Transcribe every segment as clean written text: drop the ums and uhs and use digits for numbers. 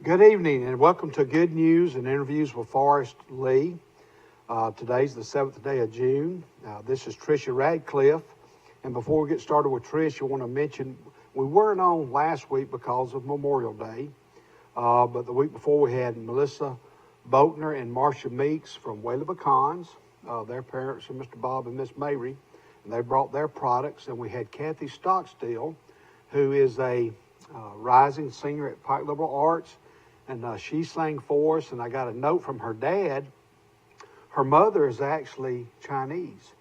Good evening and welcome to Good News and Interviews with Forrest Lee. Today's the 7th day of June. This is Tricia Radcliffe. And before we get started with Trish, I want to mention we weren't on last week because of Memorial Day. But the week before we had Melissa Boatner and Marcia Meeks from Whaley Pecans. Their parents are Mr. Bob and Miss Mary. And they brought their products. And we had Kathy Stockstill, who is a rising singer at Pike Liberal Arts. And she sang for us, and I got a note from her dad. Her mother is actually Chinese.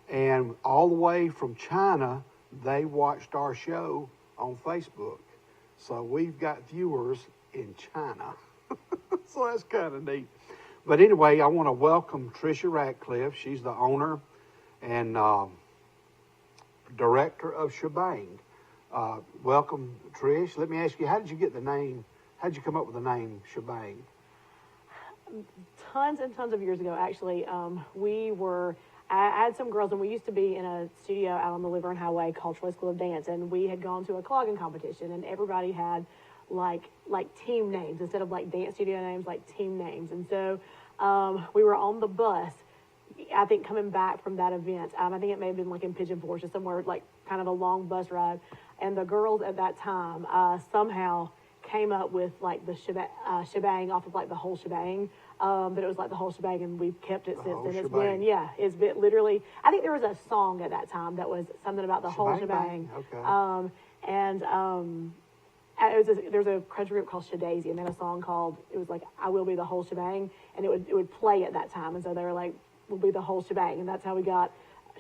And all the way from China, they watched our show on Facebook. So we've got viewers in China. So that's kind of neat. But anyway, I want to welcome Tricia Radcliffe. She's the owner and director of Shebang. Welcome, Trish. Let me ask you, how did you get the name? How did you come up with the name Shebang? Tons and tons of years ago, actually. I had some girls, and we used to be in a studio out on the Laverne Highway called Troy School of Dance, and we had gone to a clogging competition, and everybody had like team names instead of like dance studio names, like team names. And so we were on the bus, I think coming back from that event. I think it may have been like in Pigeon Forge or somewhere, like kind of a long bus ride. And the girls at that time somehow came up with like the shebang off of like the whole shebang. But it was like the whole shebang, and we've kept it since. And it's been literally, I think there was a song at that time that was something about the whole shebang. Okay. There's a country group called Shadaisy, and then a song called, it was like, I Will Be the Whole Shebang, and it would play at that time. And so they were like, we'll be the whole shebang. And that's how we got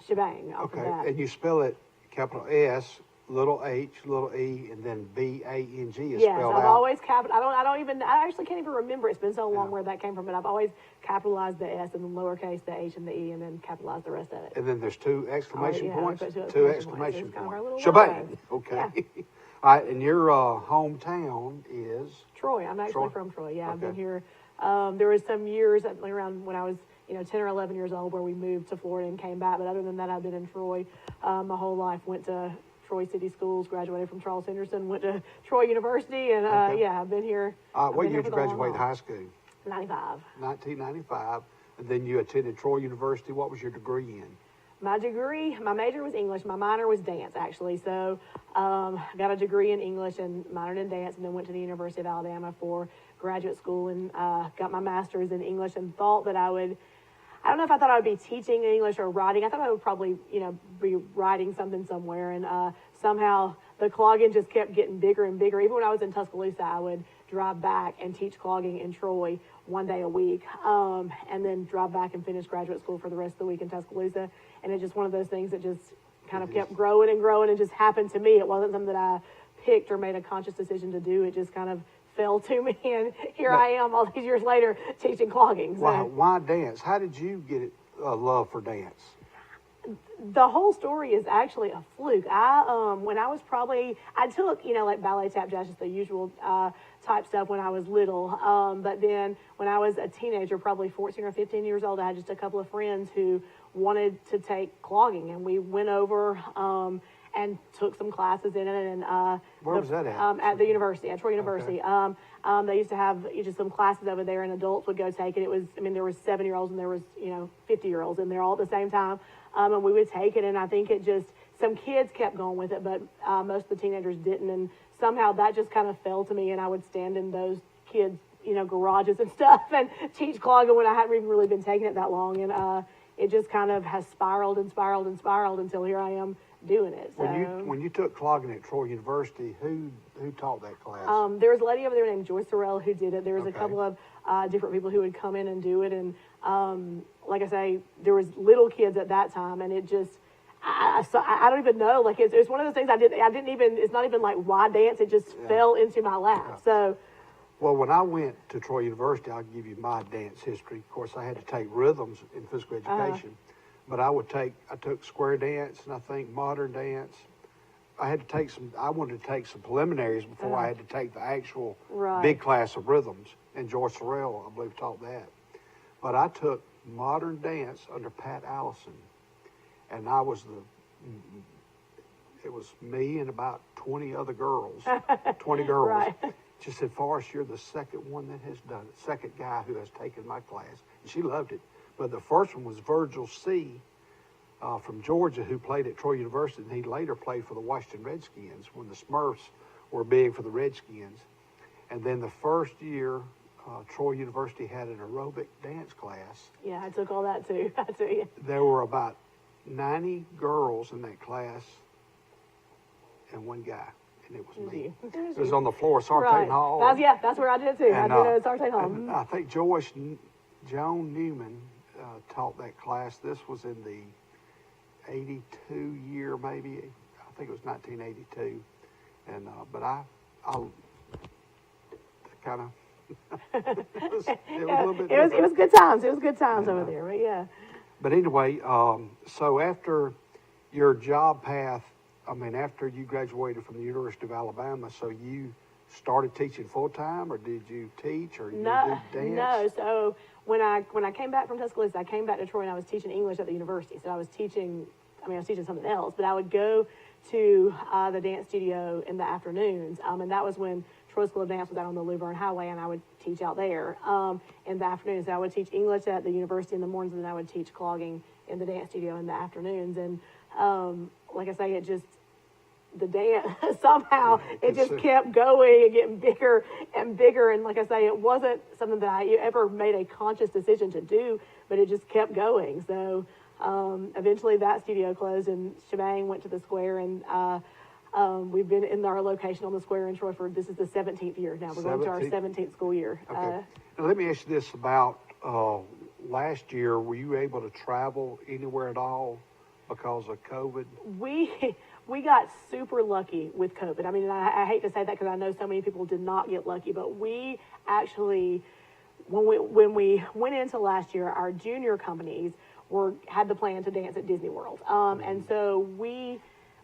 shebang off of that. And you spell it capital S, little h, little e, and then B-A-N-G is yes, spelled I've out. always I actually can't even remember. It's been so long where that came from, but I've always capitalized the S and then lowercase the H and the E and then capitalized the rest of it. And then there's two exclamation points? Two exclamation points. points. Shebang. Okay. Yeah. All right, and your hometown is? Troy. I'm actually from Troy. Yeah, Okay. I've been here. There was some years around when I was 10 or 11 years old where we moved to Florida and came back. But other than that, I've been in Troy my whole life. Went to Troy City Schools, graduated from Charles Henderson, went to Troy University, and I've been here. What year did you graduate high school? 95. 1995. And then you attended Troy University. What was your degree in? My major was English. My minor was dance, actually. So I got a degree in English and minored in dance, and then went to the University of Alabama for graduate school and got my master's in English, and thought that I don't know if I thought I would be teaching English or writing. I thought I would probably, be writing something somewhere. And somehow the clogging just kept getting bigger and bigger. Even when I was in Tuscaloosa, I would drive back and teach clogging in Troy one day a week, and then drive back and finish graduate school for the rest of the week in Tuscaloosa. And it's just one of those things that just kind of kept growing and growing and just happened to me. It wasn't something that I picked or made a conscious decision to do. It just kind of fell to me, and here I am all these years later teaching clogging. So. Why dance? How did you get a love for dance? The whole story is actually a fluke. When I was I took, like ballet, tap, jazz, just the usual type stuff when I was little. But then when I was a teenager, probably 14 or 15 years old, I had just a couple of friends who wanted to take clogging, and we went over and took some classes in it. And where was that at? At the university, at Troy University. Okay. They used to have just some classes over there, and adults would go take it. There was 7-year-olds and there was 50-year-olds in there all at the same time, and we would take it. And I think some kids kept going with it, but most of the teenagers didn't. And somehow that just kind of fell to me, and I would stand in those kids' garages and stuff and teach clogging when I hadn't even really been taking it that long. And it just kind of has spiraled and spiraled and spiraled until here I am doing it. So, when you took clogging at Troy University, who taught that class? There was a lady over there named Joyce Sorrell who did it. There was a couple of different people who would come in and do it. And like I say, there was little kids at that time, and it just I don't even know. Like it's one of those things I didn't even. It's not even like why dance. It just fell into my lap. Yeah. So. Well, when I went to Troy University, I'll give you my dance history. Of course, I had to take rhythms in physical education, but I took square dance and I think modern dance. I wanted to take some preliminaries before I had to take the actual big class of rhythms, and Joyce Sorrell, I believe, taught that. But I took modern dance under Pat Allison, and it was me and about 20 other girls, 20 girls. Right. she said, Forrest, you're the second one that has done it, second guy who has taken my class. And she loved it. But the first one was Virgil C. From Georgia, who played at Troy University, and he later played for the Washington Redskins when the Smurfs were big for the Redskins. And then the first year, Troy University had an aerobic dance class. Yeah, I took all that too. I tell you. There were about 90 girls in that class and one guy, and it was me. It was on the floor of Sartain Hall. That's where I did it too. And, I did it at Sartain Hall. And I think Joan Newman taught that class. This was in the 82 year, maybe. I think it was 1982. And but I kind of it was a little bit. It was good times. It was good times over there. But yeah. But anyway, so after your job path, I mean, after you graduated from the University of Alabama, so you started teaching full time, or did you teach, or you do dance? No. So when I came back from Tuscaloosa, I came back to Troy, and I was teaching English at the university. So I was teaching something else, but I would go to the dance studio in the afternoons, and that was when Troy School of Dance was out on the Luverne Highway, and I would teach out there in the afternoons. So I would teach English at the university in the mornings, and then I would teach clogging in the dance studio in the afternoons. And like I say, it just, the dance, somehow it just kept going and getting bigger and bigger. And like I say, it wasn't something that I ever made a conscious decision to do, but it just kept going. So eventually that studio closed, and Shebang went to the Square, and we've been in our location on the Square in Troy for, this is the 17th year now. We're going to our 17th school year. Okay. Now let me ask you this about last year. Were you able to travel anywhere at all because of COVID? We got super lucky with COVID. I mean, I hate to say that because I know so many people did not get lucky, but we actually, when we went into last year, our junior companies had the plan to dance at Disney World. And so we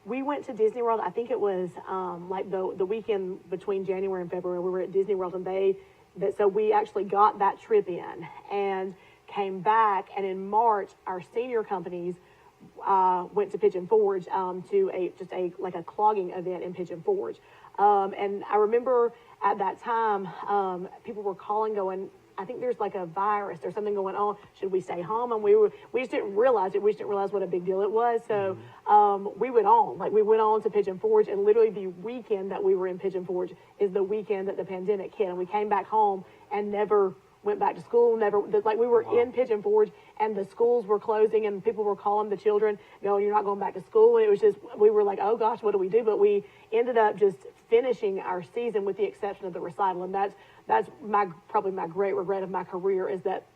went to Disney World. I think it was like the weekend between January and February. We were at Disney World, and so we actually got that trip in and came back. And in March, our senior companies went to Pigeon Forge to a clogging event in Pigeon Forge. And I remember at that time, people were calling, going, I think there's like a virus, there's something going on. Should we stay home? And we just didn't realize it. We just didn't realize what a big deal it was. So we went on to Pigeon Forge, and literally the weekend that we were in Pigeon Forge is the weekend that the pandemic hit. And we came back home and never went back to school. We were in Pigeon Forge, and the schools were closing, and people were calling the children, going, you're not going back to school. And it was just, we were like, oh gosh, what do we do? But we ended up just finishing our season with the exception of the recital. And that's probably my great regret of my career, is that,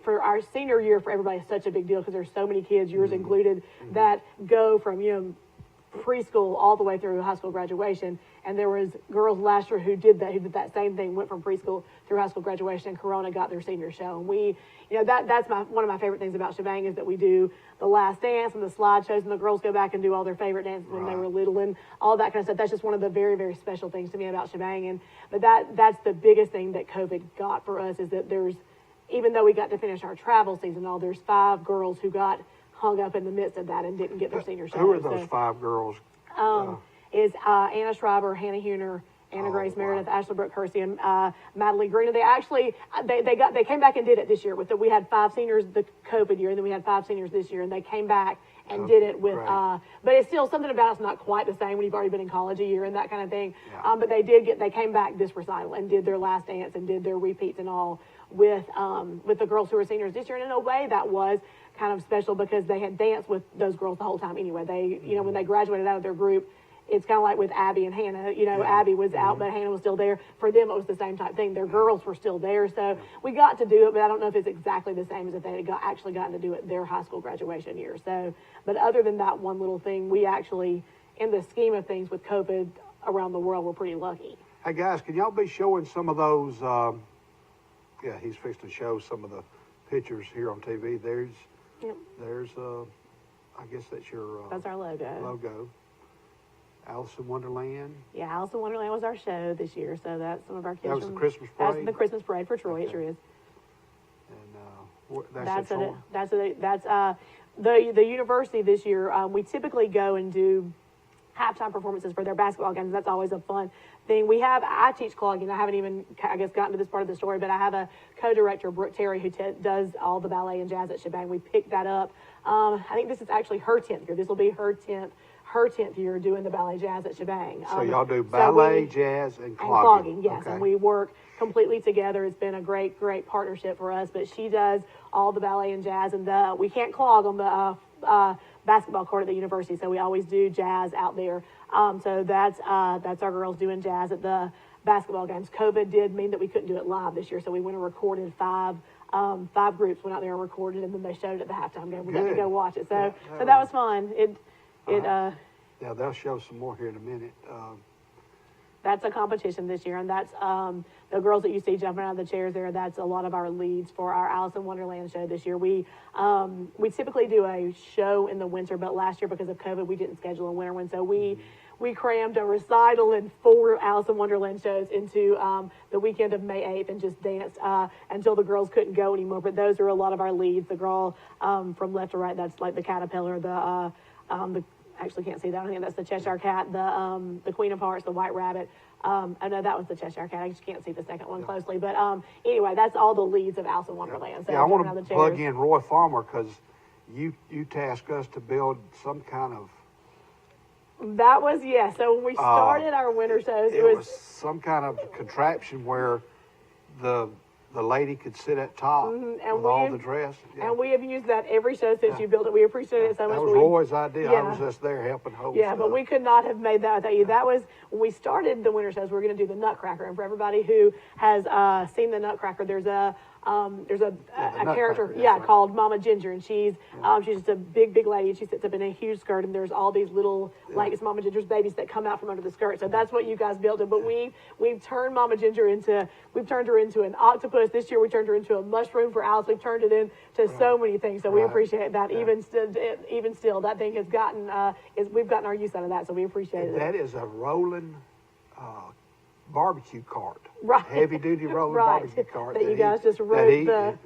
for our senior year, for everybody, it's such a big deal because there's so many kids, yours included, that go from, preschool all the way through high school graduation. And there was girls last year who did that same thing, went from preschool through high school graduation, and Corona got their senior show. And we, that's one of my favorite things about Shebang, is that we do the last dance and the slideshows, and the girls go back and do all their favorite dances when they were little and all that kind of stuff. That's just one of the very, very special things to me about Shebang. But that's the biggest thing that COVID got for us, is that even though we got to finish our travel season, there's 5 girls who got hung up in the midst of that and didn't get their senior show. Who are those 5 girls? Is Anna Schreiber, Hannah Huner, Anna Grace Meredith, Ashley Brooke Kersey, and Madeline Green. They actually they came back and did it this year. We had 5 seniors the COVID year, and then we had 5 seniors this year, and they came back and did it with. But it's still something about it's not quite the same when you've already been in college a year and that kind of thing. Yeah. But they came back this recital and did their last dance and did their repeats and all with the girls who were seniors this year. And in a way, that was kind of special because they had danced with those girls the whole time anyway. They, when they graduated out of their group, it's kind of like with Abby and Hannah. Abby was out, but Hannah was still there. For them, it was the same type thing. Their girls were still there. So we got to do it, but I don't know if it's exactly the same as if they had actually gotten to do it their high school graduation year. So, but other than that one little thing, we actually, in the scheme of things with COVID around the world, we're pretty lucky. Hey, guys, can y'all be showing some of those? He's fixing to show some of the pictures here on TV. There's, I guess that's your... that's our logo. Alice in Wonderland. Yeah, Alice in Wonderland was our show this year, so that's some of our kids. That was the Christmas parade? That's the Christmas parade for Troy, It sure is. And that's the university this year. We typically go and halftime performances for their basketball games. That's always a fun thing. I teach clogging. I haven't even, I guess, gotten to this part of the story, but I have a co-director, Brooke Terry, who does all the ballet and jazz at Shebang. We picked that up. I think this is actually her 10th year. This will be her 10th year doing the ballet jazz at Shebang. So y'all do ballet, jazz, and clogging. Yes, okay. And we work completely together. It's been a great partnership for us. But she does all the ballet and jazz, and we can't clog on the basketball court at the university, so we always do jazz out there. So that's our girls doing jazz at the basketball games. COVID did mean that we couldn't do it live this year, so we went and recorded five groups went out there and recorded, and then they showed it at the halftime game. We got to go watch it. So that was fun. Yeah, they'll show some more here in a minute. That's a competition this year, and that's the girls that you see jumping out of the chairs there. That's a lot of our leads for our Alice in Wonderland show this year. We typically do a show in the winter, but last year because of COVID, we didn't schedule a winter one, so we crammed a recital and 4 Alice in Wonderland shows into the weekend of May 8th and just danced until the girls couldn't go anymore. But those are a lot of our leads. The girl from left to right, that's like the caterpillar, the actually can't see that. I think that's the Cheshire Cat, the Queen of Hearts, the White Rabbit. I know that was the Cheshire Cat. I just can't see the second one closely. But anyway, that's all the leads of Alice in Wonderland. So I want to plug in Roy Farmer because you tasked us to build some kind of. That was, yeah. So when we started our winter shows, it was some kind of contraption where the lady could sit at top with all the dress. Yeah. And we have used that every show since you built it. We appreciate it so much. That was Roy's idea. I was just there helping hold Yeah, stuff. but we could not have made that without you. That was, when we started the winter shows, we were going to do the Nutcracker. And for everybody who has seen the Nutcracker, there's a character, called Mama Ginger, and she's just a big lady, and she sits up in a huge skirt, and there's all these little, like it's Mama Ginger's babies that come out from under the skirt. So that's what you guys built it. But we've turned Mama Ginger we've turned her into an octopus. This year we turned her into a mushroom for Alice. We've turned it into so many things. So we appreciate that. Yeah. Even still, that thing has gotten we've gotten our use out of that. So we appreciate it. That is a rolling barbecue cart, right? Heavy duty rolling barbecue cart that you guys just wrote. He figured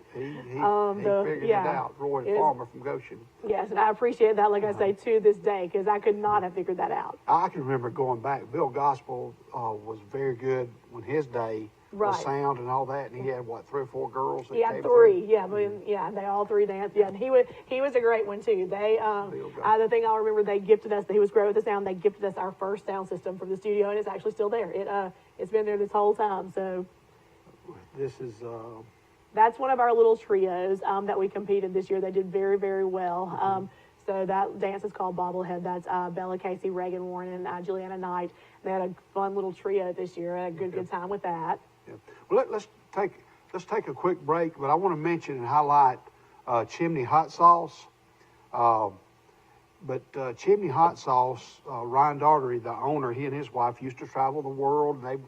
it out. Roy Farmer from Goshen. Yes, and I appreciate that. Like I say, to this day, because I could not have figured that out. I can remember going back. Bill Gospel was very good when his day. The sound and all that, and he had 3 or 4 girls. He had 3, they all 3 danced. Yeah, and he was a great one too. They the thing I remember, they gifted us. He was great with the sound. They gifted us our first sound system from the studio, and it's actually still there. It's been there this whole time. So this is that's one of our little trios that we competed this year. They did very, very well. So that dance is called Bobblehead. That's Bella Casey, Reagan Warren, and Juliana Knight. They had a fun little trio this year. Had a good time with that. Yeah. Well, let's take a quick break, but I want to mention and highlight Chimney Hot Sauce. But Chimney Hot Sauce, Ryan Daugherty, the owner, he and his wife used to travel the world, and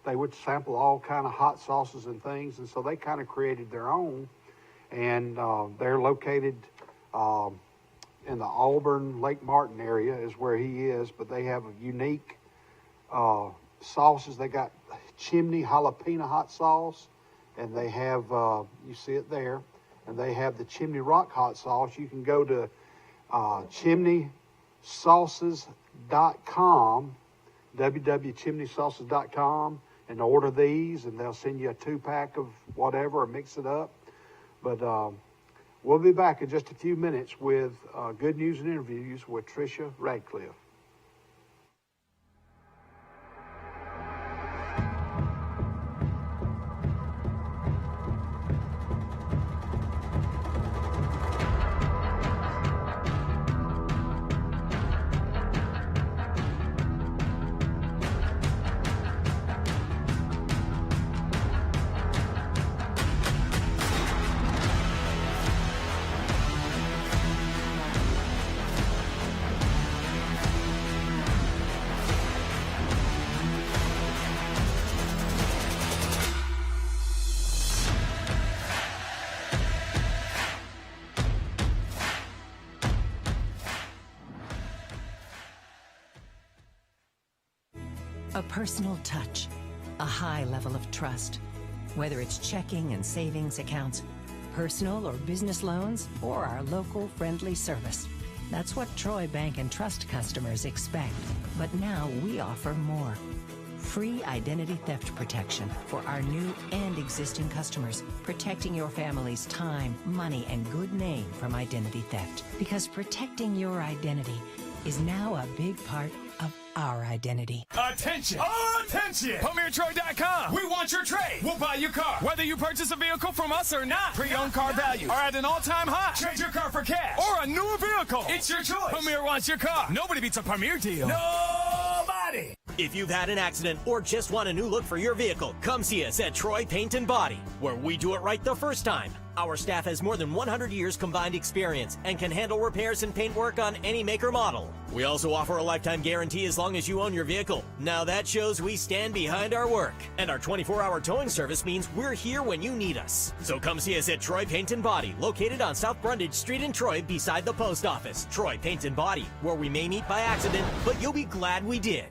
they would sample all kind of hot sauces and things, and so they kind of created their own. And they're located in the Auburn, Lake Martin area is where he is, but they have a unique sauces. They got Chimney Jalapeno hot sauce, and they have you see it there, and they have the Chimney Rock hot sauce. You can go to chimneysauces.com, www.chimneysauces.com, and order these, and they'll send you a 2-pack of whatever or mix it up. But we'll be back in just a few minutes with good news and interviews with Tricia Radcliffe. A personal touch, a high level of trust. Whether it's checking and savings accounts, personal or business loans, or our local friendly service, That's what Troy Bank and Trust customers expect. But now we offer more. Free identity theft protection for our new and existing customers, protecting your family's time, money, and good name from identity theft. Because protecting your identity is now a big part of our identity. Attention! Attention! PremierTroy.com. We want your trade. We'll buy your car. Whether you purchase a vehicle from us or not, pre-owned car values are at an all-time high. Trade your car for cash or a newer vehicle. It's your choice. Premier wants your car. Nobody beats a Premier deal. Nobody! If you've had an accident or just want a new look for your vehicle, come see us at Troy Paint and Body, where we do it right the first time. Our staff has more than 100 years combined experience and can handle repairs and paint work on any make or model. We also offer a lifetime guarantee as long as you own your vehicle. Now that shows we stand behind our work. And our 24-hour towing service means we're here when you need us. So come see us at Troy Paint and Body, located on South Brundage Street in Troy beside the post office. Troy Paint and Body, where we may meet by accident, but you'll be glad we did.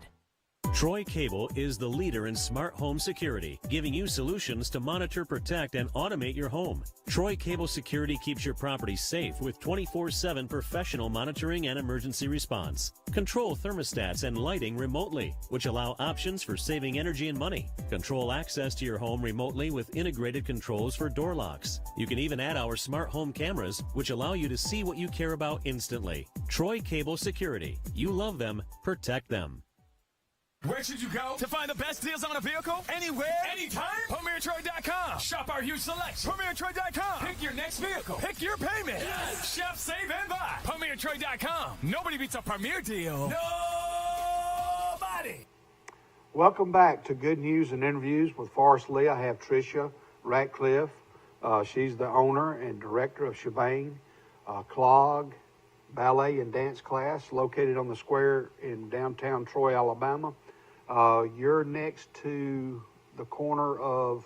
Troy Cable is the leader in smart home security, giving you solutions to monitor, protect, and automate your home. Troy Cable Security keeps your property safe with 24/7 professional monitoring and emergency response. Control thermostats and lighting remotely, which allow options for saving energy and money. Control access to your home remotely with integrated controls for door locks. You can even add our smart home cameras, which allow you to see what you care about instantly. Troy Cable Security. You love them, protect them. Where should you go to find the best deals on a vehicle? Anywhere, anytime? PremierTroy.com. Shop our huge selection. PremierTroy.com. Pick your next vehicle. Pick your payment. Yes. Shop, save, and buy. PremierTroy.com. Nobody beats a Premier deal. Nobody. Welcome back to Good News and Interviews with Forrest Lee. I have Tricia Radcliffe. She's the owner and director of Shebang Clog Ballet and Dance Class, located on the square in downtown Troy, Alabama. You're next to the corner of,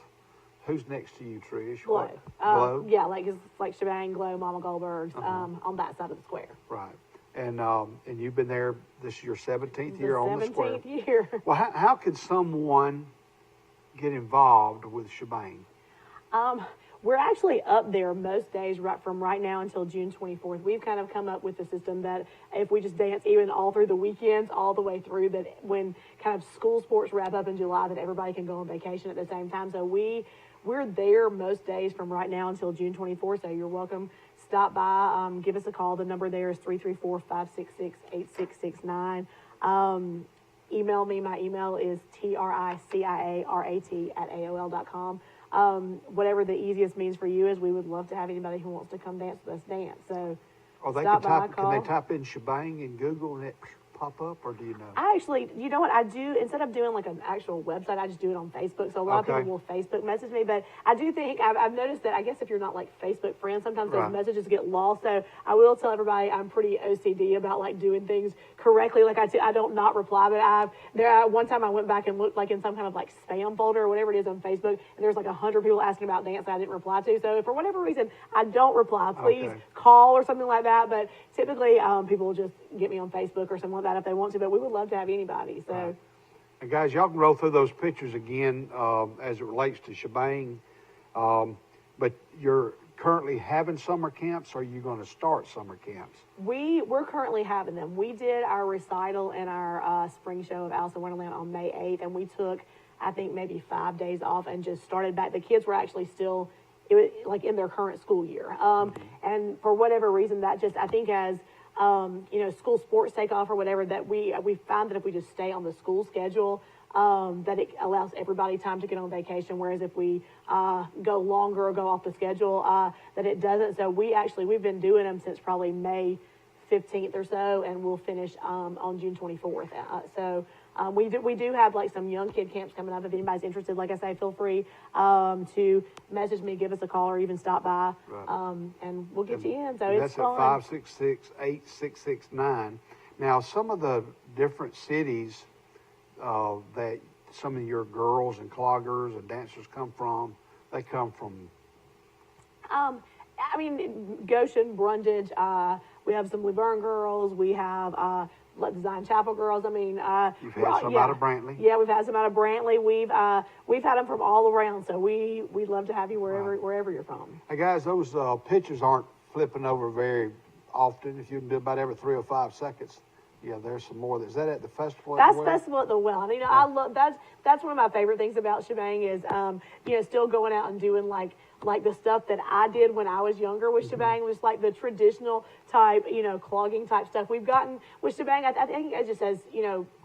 who's next to you, Trish? Glow. Glow? Yeah, it's like Shebang, Glow, Mama Goldberg's, on that side of the square. Right. And you've been there, this is your 17th year on the square. 17th year. Well, how could someone get involved with Shebang? We're actually up there most days from right now until June 24th. We've kind of come up with the system that if we just dance even all through the weekends, all the way through, that when kind of school sports wrap up in July, that everybody can go on vacation at the same time. So we're there most days from right now until June 24th. So you're welcome. Stop by, give us a call. The number there is 334-566-8669. Email me. My email is triciarat@aol.com. Whatever the easiest means for you is, we would love to have anybody who wants to come dance with us dance. So can they type in Shebang in Google and it pop up, or do you know? I actually, you know what I do? Instead of doing like an actual website, I just do it on Facebook. So a lot of people will Facebook message me, but I do think I've noticed that, I guess if you're not like Facebook friends, sometimes those messages get lost. So I will tell everybody I'm pretty OCD about like doing things correctly. Like I don't not reply, but one time I went back and looked like in some kind of like spam folder or whatever it is on Facebook, and there's like 100 people asking about dance that I didn't reply to. So for whatever reason I don't reply, please call or something like that. But typically people will just get me on Facebook or something like that if they want to, but we would love to have anybody. So, right. And guys, y'all can roll through those pictures again as it relates to Shebang. But you're currently having summer camps, or are you going to start summer camps? We're currently having them. We did our recital and our spring show of Alice in Wonderland on May 8th, and we took, I think, maybe 5 days off and just started back. The kids were actually still like in their current school year. And for whatever reason, that just, I think as school sports take off or whatever, that we found that if we just stay on the school schedule, that it allows everybody time to get on vacation. Whereas if we go longer or go off the schedule, that it doesn't. So we've been doing them since probably May 15th or so, and we'll finish on June 24th. We do have like some young kid camps coming up. If anybody's interested, like I say, feel free to message me, give us a call, or even stop by, and we'll get you in. So it's fun. That's at 566-8669. Now, some of the different cities that some of your girls and cloggers and dancers come from, they come from? Goshen, Brundage. We have some Laverne girls. We have Design Chapel girls. You've had some out of Brantley. Yeah, we've had some out of Brantley. We've had them from all around. So we'd love to have you wherever you're from. Hey guys, those pictures aren't flipping over very often. If you can do about every 3 or 5 seconds, yeah, there's some more. Is that at the festival? That's Festival at the Well. And, I love that's one of my favorite things about shebang is still going out and doing like the stuff that I did when I was younger with shebang was like the traditional type, clogging type stuff. We've gotten with shebang, I think it just as,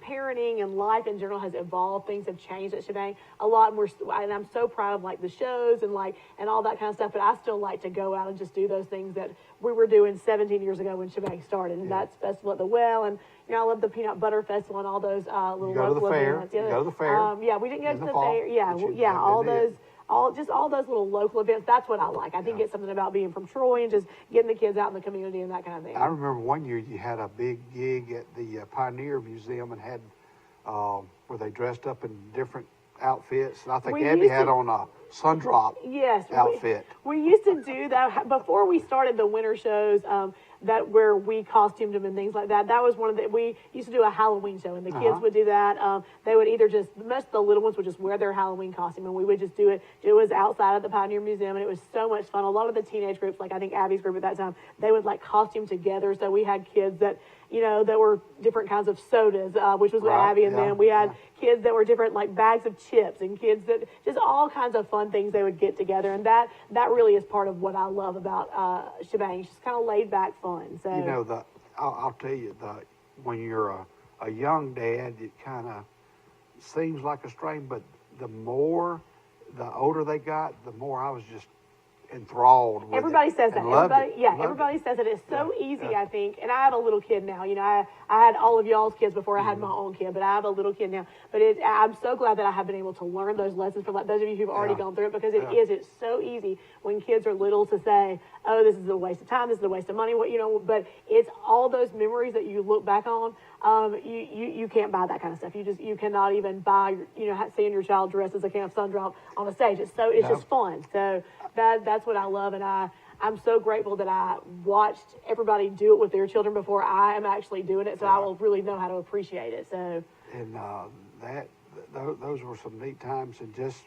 parenting and life in general has evolved. Things have changed at shebang a lot. And I'm so proud of like the shows and all that kind of stuff. But I still like to go out and just do those things that we were doing 17 years ago when shebang started. And that's Festival at the Well. And, I love the Peanut Butter Festival and all those little you go to the fair. events. You go to the fair. Yeah, we didn't go to the fall, fair. Yeah, all those. All those little local events. That's what I like. I think it's something about being from Troy and just getting the kids out in the community and that kind of thing. I remember one year you had a big gig at the Pioneer Museum and had where they dressed up in different outfits. And I think Abby had on a sundrop outfit. We used to do that before we started the winter shows. That where we costumed them and things like that. That was one of we used to do a Halloween show, and the kids would do that. They would either most of the little ones would just wear their Halloween costume, and we would just do it. It was outside of the Pioneer Museum, and it was so much fun. A lot of the teenage groups, like I think Abby's group at that time, they would like costume together. So we had kids that that were different kinds of sodas, which was what Abby and them. We had kids that were different, like bags of chips, and kids that just all kinds of fun things they would get together. And that really is part of what I love about shebang. It's just kind of laid back fun. So I'll tell you, when you're a young dad, it kind of seems like a strain, but the older they got, the more I was just enthralled with Everybody it says that. Everybody says it. It's so easy, I think. And I have a little kid now. I had all of y'all's kids before I had my own kid, but I have a little kid now. But I'm so glad that I have been able to learn those lessons from those of you who've already gone through it, because it's so easy when kids are little to say, oh, this is a waste of time, this is a waste of money, but it's all those memories that you look back on. You can't buy that kind of stuff. You cannot even buy, seeing your child dressed as a Camp Sundrop on a stage. It's just fun. So that's what I love, and I'm so grateful that I watched everybody do it with their children before I am actually doing it, so I will really know how to appreciate it. So and those were some neat times, and just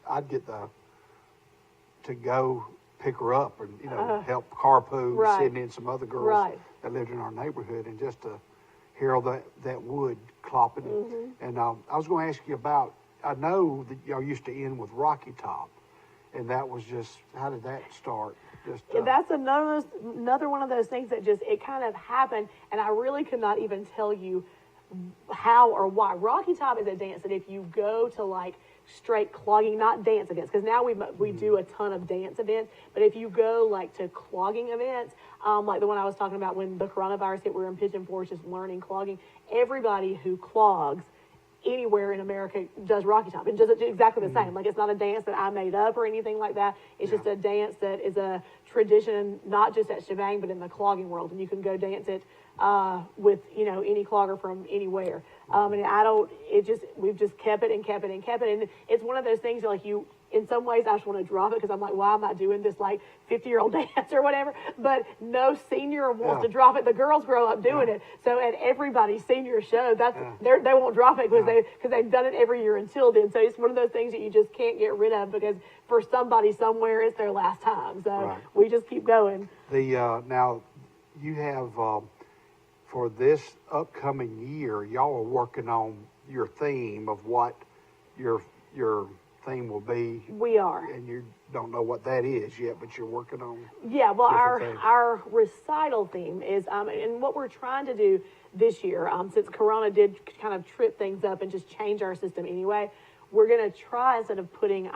I'd get to go pick her up and help carpool Sydney and some other girls that lived in our neighborhood, and just to hear all that wood clopping. And I was going to ask you about, I know that y'all used to end with Rocky Top, and that was just, how did that start? That's another one of those things that it kind of happened, and I really could not even tell you how or why. Rocky Top is a dance that if you go to like straight clogging, not dance events, because now we do a ton of dance events, but if you go like to clogging events, like the one I was talking about when the coronavirus hit, we were in Pigeon Forge just learning clogging. Everybody who clogs anywhere in America does Rocky Top, and does it exactly the same. Like, it's not a dance that I made up or anything like that. It's just a dance that is a tradition, not just at shebang, but in the clogging world, and you can go dance it with any clogger from anywhere. We've just kept it and kept it and kept it, and it's one of those things that, like, in some ways I just want to drop it because I'm like, why am I doing this like 50-year-old dance or whatever? But no senior wants to drop it. The girls grow up doing it. So at everybody's senior show, they won't drop it because they've done it every year until then. So it's one of those things that you just can't get rid of, because for somebody somewhere it's their last time. So we just keep going. Now you have for this upcoming year, y'all are working on your theme of what your theme will be. We are. And you don't know what that is yet, but you're working on. Yeah, well, our recital theme is, and what we're trying to do this year, since Corona did kind of trip things up and just change our system anyway, we're going to try, instead of putting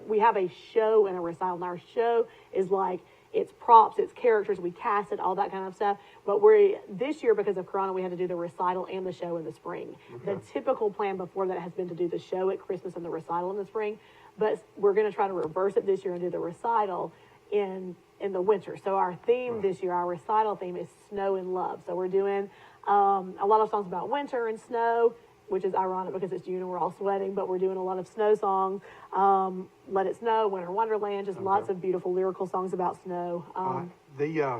we have a show and a recital, and our show is like, it's props, it's characters, we cast it, all that kind of stuff. But this year, because of Corona, we had to do the recital and the show in the spring. Okay. The typical plan before that has been to do the show at Christmas and the recital in the spring. But we're going to try to reverse it this year and do the recital in the winter. So our theme this year, our recital theme, is Snow and Love. So we're doing a lot of songs about winter and snow, which is ironic because it's June and we're all sweating, but we're doing a lot of snow songs. Let It Snow, Winter Wonderland, just lots of beautiful lyrical songs about snow.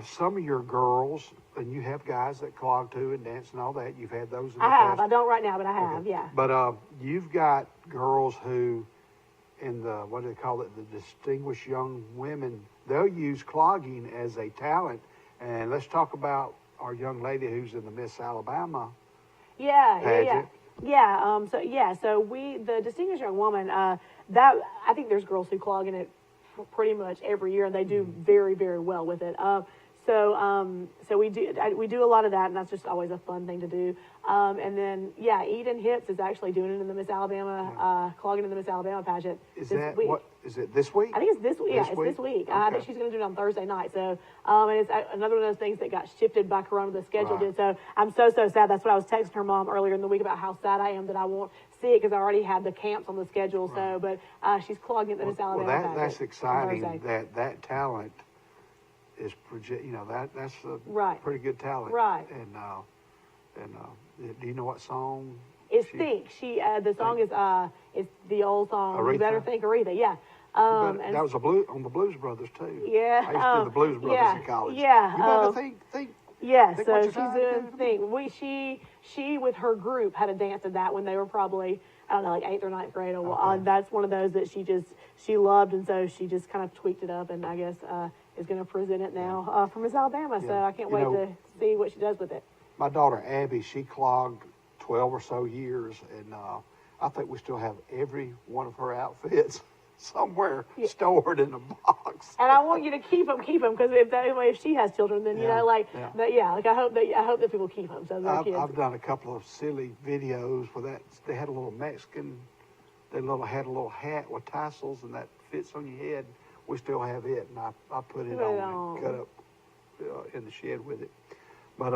Some of your girls, and you have guys that clog too and dance and all that, you've had those in the I have. past. I don't right now, but I have, yeah. But you've got girls who, in the, what do they call it, the distinguished young women, they'll use clogging as a talent, And let's talk about our young lady who's in the Miss Alabama Yeah, pageant. So we, the Distinguished Young Woman, that, I think there's girls who clog in it pretty much every year, and they do very, very well with it. So we do a lot of that, and that's just always a fun thing to do. And then, Eden Hips is actually doing it in the Miss Alabama, clogging in the Miss Alabama pageant. Is this that week. what? Is it this week? I think it's this week. Yeah, it's this week. I think Okay. she's going to do it on Thursday night. So, and it's another one of those things that got shifted by Corona. The schedule Right. did. So I'm so sad. That's what I was texting her mom earlier in the week about how sad I am that I won't see it because I already had the camps on the schedule. So, but she's clogging the Miss Alabama pageant that's on exciting. Thursday. That talent is that's a Right. pretty good talent. Right. And do you know what song? It's Think. The song is the old song. Aretha? You better think Aretha. Yeah. But And that was on the Blues Brothers too. Yeah, I used to do the Blues Brothers yeah, in college. yeah, You better think. yeah, Think so what she's you're doing Think. She with her group had a dance of that when they were probably, I don't know, like 8th or 9th grade. Or Okay. that's one of those that she loved, and so she just kind of tweaked it up, and I guess is going to present it now for Miss Alabama. So Yeah. I can't You wait know- to see what she does with it. My daughter Abby, she clogged 12 or so years, and I think we still have every one of her outfits somewhere stored in a box. And I want you to keep them, because if she has children, then Yeah, I hope that people keep them. So their kids. I've done a couple of silly videos where they had a little Mexican, had a little hat with tassels, and that fits on your head. We still have it, and I put it on and cut up in the shed with it. But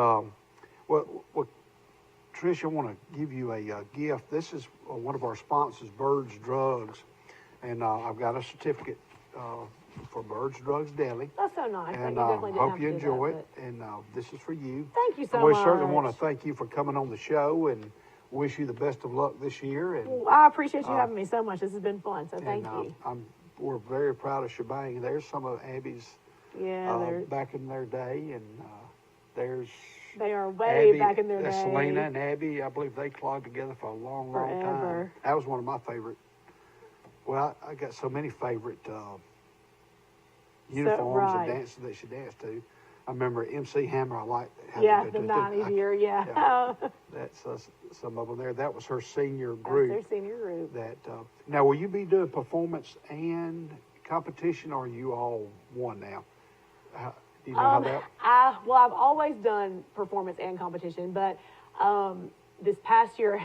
Trish, I want to give you a gift. This is one of our sponsors, Birds Drugs, and I've got a certificate for Birds Drugs Deli. That's so nice. And you definitely didn't hope have you to do enjoy that, it. And this is for you. Thank you so and we much. certainly want to thank you for coming on the show and wish you the best of luck this year. And Well, I appreciate you having me so much. This has been fun. So thank you. We're very proud of Shebang. There's some of Abby's Yeah, back in their day, and there's they are way Abby, back in their day. Selena and Abby, I believe they clogged together for a long, long time. Forever. That was one of my favorite. Well, I got so many favorite uniforms right. and dances that she danced to. I remember MC Hammer. I like. Yeah, the 90s year. Yeah. That's some of them there. That was her senior That's group. their senior group. That now, will you be doing performance and competition, or are you all one now? Do you know how that? I've always done performance and competition, but this past year,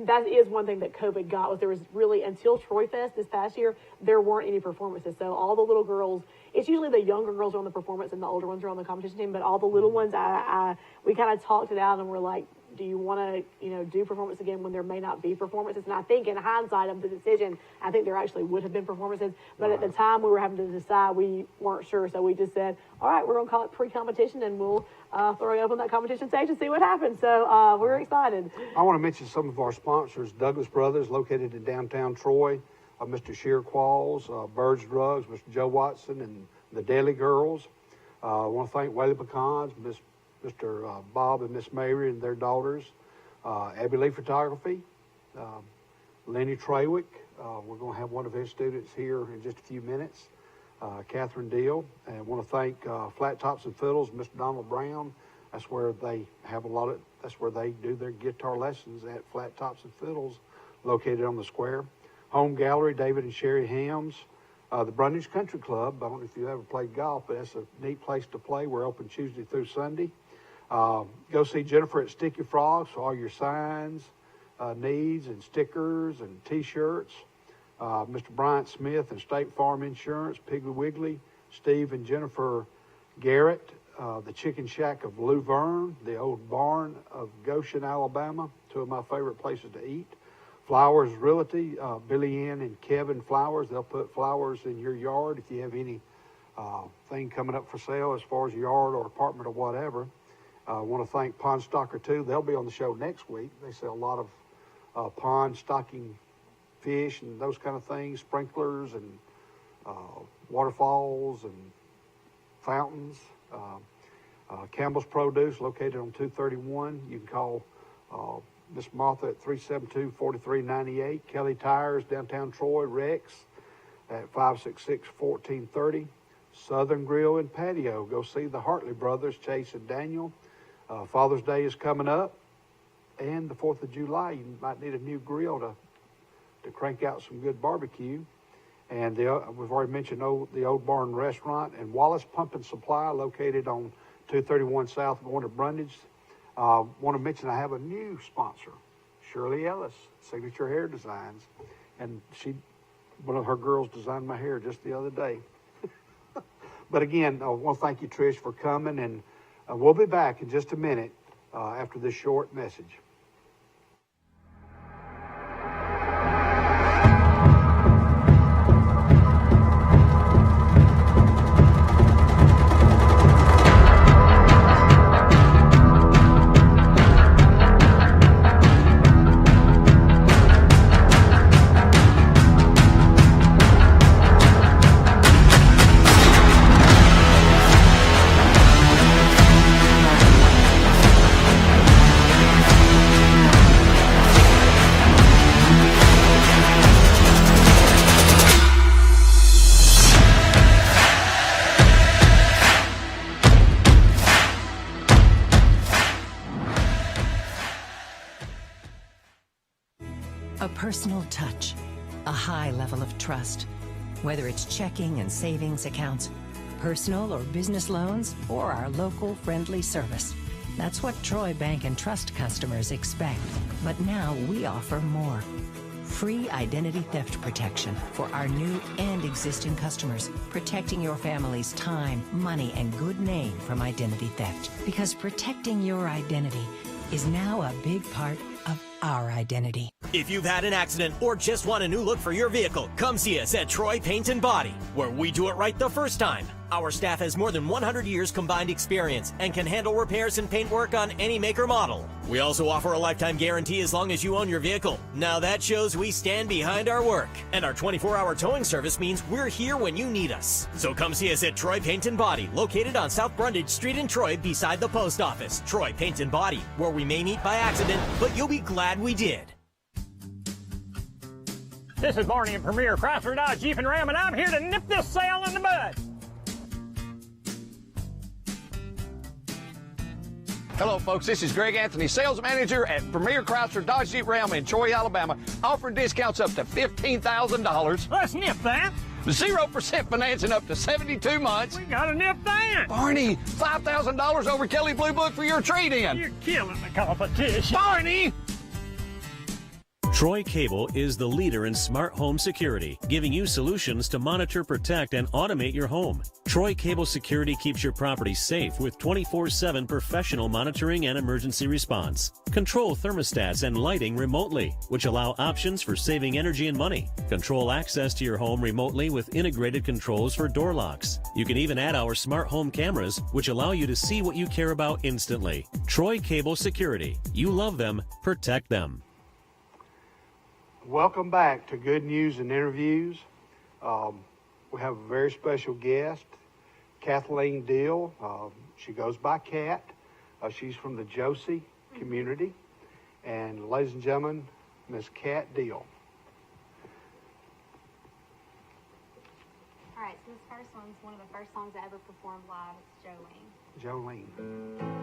that is one thing that COVID got, was there was really, until Troy Fest this past year, there weren't any performances. So all the little girls, it's usually the younger girls are on the performance and the older ones are on the competition team, but all the little ones, we kind of talked it out and we're like, do you want to, do performance again when there may not be performances? And I think in hindsight of the decision, I think there actually would have been performances. But at the time we were having to decide, we weren't sure. So we just said, all right, we're going to call it pre-competition and we'll throw you up on that competition stage and see what happens. So we're excited. I want to mention some of our sponsors: Douglas Brothers, located in downtown Troy, Mr. Sheer Qualls, Birds Drugs, Mr. Joe Watson, and the Daily Girls. I want to thank Whaley Pecans, Mr. Bob and Miss Mary and their daughters, Abby Lee Photography, Lenny Trawick. We're going to have one of his students here in just a few minutes, Catherine Deal. And I want to thank Flat Tops and Fiddles, Mr. Donald Brown. That's where they have that's where they do their guitar lessons, at Flat Tops and Fiddles, located on the square. Home Gallery, David and Sherry Hams. The Brundage Country Club. I don't know if you ever played golf, but that's a neat place to play. We're open Tuesday through Sunday. Go see Jennifer at Sticky Frogs for all your signs, needs, and stickers and T-shirts. Mr. Bryant Smith and State Farm Insurance, Piggly Wiggly, Steve and Jennifer Garrett, the Chicken Shack of Luverne, the Old Barn of Goshen, Alabama, two of my favorite places to eat. Flowers Realty, Billy Ann and Kevin Flowers. They'll put flowers in your yard if you have any thing coming up for sale as far as yard or apartment or whatever. I want to thank Pond Stocker too. They'll be on the show next week. They sell a lot of pond stocking fish and those kind of things, sprinklers and waterfalls and fountains. Campbell's Produce, located on 231. You can call Miss Martha at 372-4398. Kelly Tires, downtown Troy, Rex, at 566-1430. Southern Grill and Patio. Go see the Hartley brothers, Chase and Daniel. Father's Day is coming up, and the 4th of July. You might need a new grill to crank out some good barbecue. And we've already mentioned the Old Barn Restaurant and Wallace Pump and Supply, located on 231 South, going to Brundage. Want to mention I have a new sponsor, Shirley Ellis, Signature Hair Designs, and one of her girls designed my hair just the other day. But again, I want to thank you, Trish, for coming, and we'll be back in just a minute after this short message. A personal touch, a high level of trust. Whether it's checking and savings accounts, personal or business loans, or our local friendly service. That's what Troy Bank and Trust customers expect. But now we offer more. Free identity theft protection for our new and existing customers, protecting your family's time, money, and good name from identity theft. Because protecting your identity is now a big part of our identity. If you've had an accident or just want a new look for your vehicle, come see us at Troy Paint and Body, where we do it right the first time. Our staff has more than 100 years combined experience and can handle repairs and paint work on any make or model. We also offer a lifetime guarantee as long as you own your vehicle. Now that shows we stand behind our work. And our 24-hour towing service means we're here when you need us. So come see us at Troy Paint and Body, located on South Brundage Street in Troy beside the post office. Troy Paint and Body, where we may meet by accident, but you'll be glad we did. This is Barney at Premier Chrysler Dodge Jeep and Ram, and I'm here to nip this sale in the bud. Hello, folks. This is Greg Anthony, sales manager at Premier Chrysler Dodge Jeep Ram in Troy, Alabama, offering discounts up to $15,000. Let's nip that. 0% financing up to 72 months. We gotta nip that. Barney, $5,000 over Kelly Blue Book for your trade-in. You're killing the competition. Barney! Troy Cable is the leader in smart home security, giving you solutions to monitor, protect, and automate your home. Troy Cable Security keeps your property safe with 24/7 professional monitoring and emergency response. Control thermostats and lighting remotely, which allow options for saving energy and money. Control access to your home remotely with integrated controls for door locks. You can even add our smart home cameras, which allow you to see what you care about instantly. Troy Cable Security. You love them, protect them. Welcome back to Good News and Interviews. We have a very special guest, Kathleen Deal. She goes by Kat. She's from the Josie community. And ladies and gentlemen, Miss Kat Deal. All right, so this first one's one of the first songs I ever performed live. It's Jolene. Jolene. Jolene,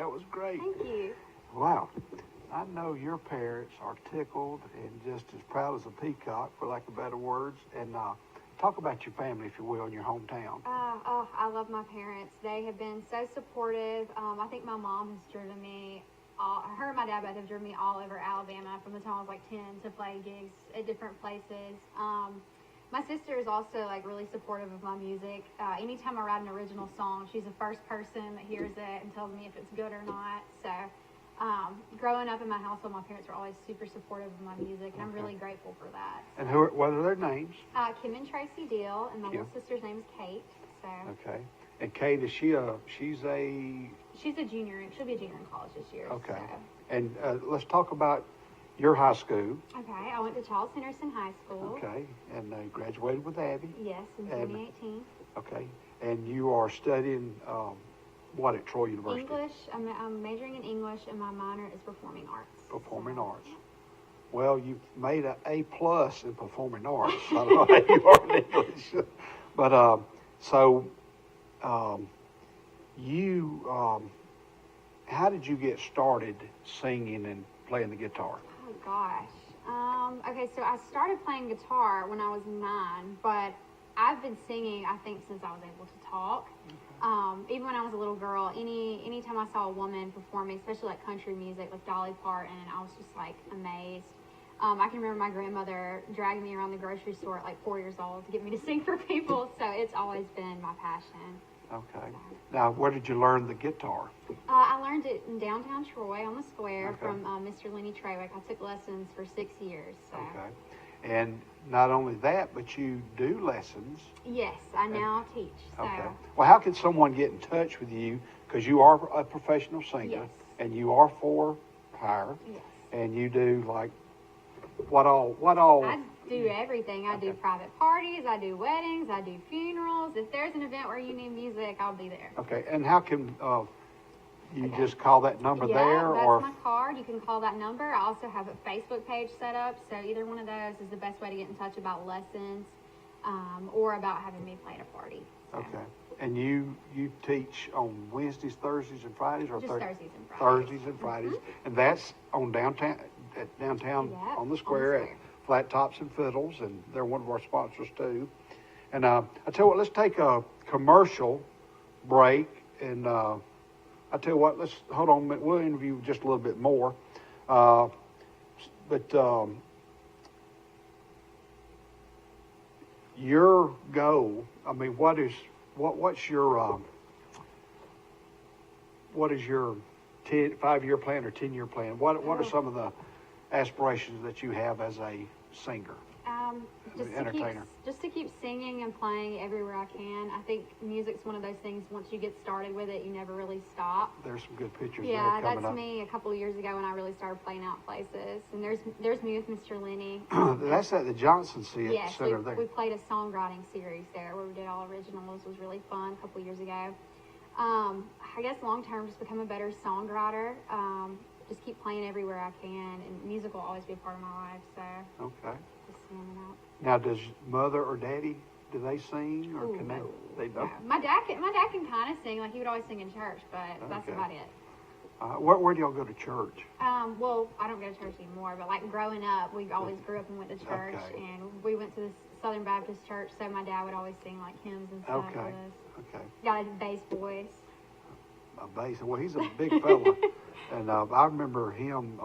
That was great. Thank you. Wow. I know your parents are tickled and just as proud as a peacock, for lack of better words. And talk about your family, if you will, in your hometown. I love my parents. They have been so supportive. I think my mom has driven me, her and my dad both have driven me all over Alabama from the time I was like 10 to play gigs at different places. My sister is also like really supportive of my music. Anytime I write an original song, she's the first person that hears it and tells me if it's good or not. So growing up in my household, my parents were always super supportive of my music, and I'm really grateful for that. And what are their names? Kim and Tracy Deal, and my little sister's name is Kate. So. Okay. And Kate, she's a junior. She'll be a junior in college this year. Okay. So. And let's talk about your high school. Okay. I went to Charles Henderson High School. Okay. And graduated with Abby. Yes, in 2018. Okay. And you are studying what at Troy University? English. I'm majoring in English, and my minor is performing arts. Performing arts. Well, you made an A+ in performing arts. I don't know how you are in English, but how did you get started singing and playing the guitar? Oh gosh. Okay, so I started playing guitar when I was 9, but I've been singing, I think, since I was able to talk. Even when I was a little girl, anytime I saw a woman performing, especially like country music, like Dolly Parton, I was just like amazed. I can remember my grandmother dragging me around the grocery store at like 4 years old to get me to sing for people, so it's always been my passion. Okay. Now, where did you learn the guitar? I learned it in downtown Troy on the square from Mr. Lenny Trawick. I took lessons for 6 years. So. Okay. And not only that, but you do lessons. Yes, I now teach. So. Okay. Well, how can someone get in touch with you? Because you are a professional singer, and you are for hire, and you do like what all? I do everything. I do private parties. I do weddings. I do funerals. If there's an event where you need music, I'll be there. Okay. And how can you just call that number there? Yeah, or that's my card. You can call that number. I also have a Facebook page set up, so either one of those is the best way to get in touch about lessons or about having me play at a party. So. Okay. And you teach on Wednesdays, Thursdays, and Fridays, or just Thursdays and Fridays. Thursdays and Fridays, and that's on downtown on the square at Flat Tops and Fiddles, and they're one of our sponsors too. And I tell you what, let's take a commercial break, and I tell you what, let's hold on a minute. We'll interview just a little bit more, but your goal. I mean, what's your 5-year plan or 10-year plan? What are some of the aspirations that you have as a singer? Entertainer. Just to keep singing and playing everywhere I can. I think music's one of those things, once you get started with it, you never really stop. There's some good pictures there coming that's up. Me a couple of years ago when I really started playing out places. And there's me with Mr. Lenny. That's at the Johnson Center there. We played a songwriting series there where we did all originals. It was really fun a couple of years ago. I guess long term, just become a better songwriter. Just keep playing everywhere I can, and music will always be a part of my life. So okay. Just singing out. Now, does mother or daddy, do they sing or can they don't? Yeah. My dad can kind of sing. Like he would always sing in church, but that's about it. Where do y'all go to church? Well, I don't go to church anymore, but like growing up, we always grew up and went to church, and we went to the Southern Baptist Church, so my dad would always sing like hymns and stuff with us. Okay. Got a bass voice. A bass. Well, he's a big fella, and I remember him.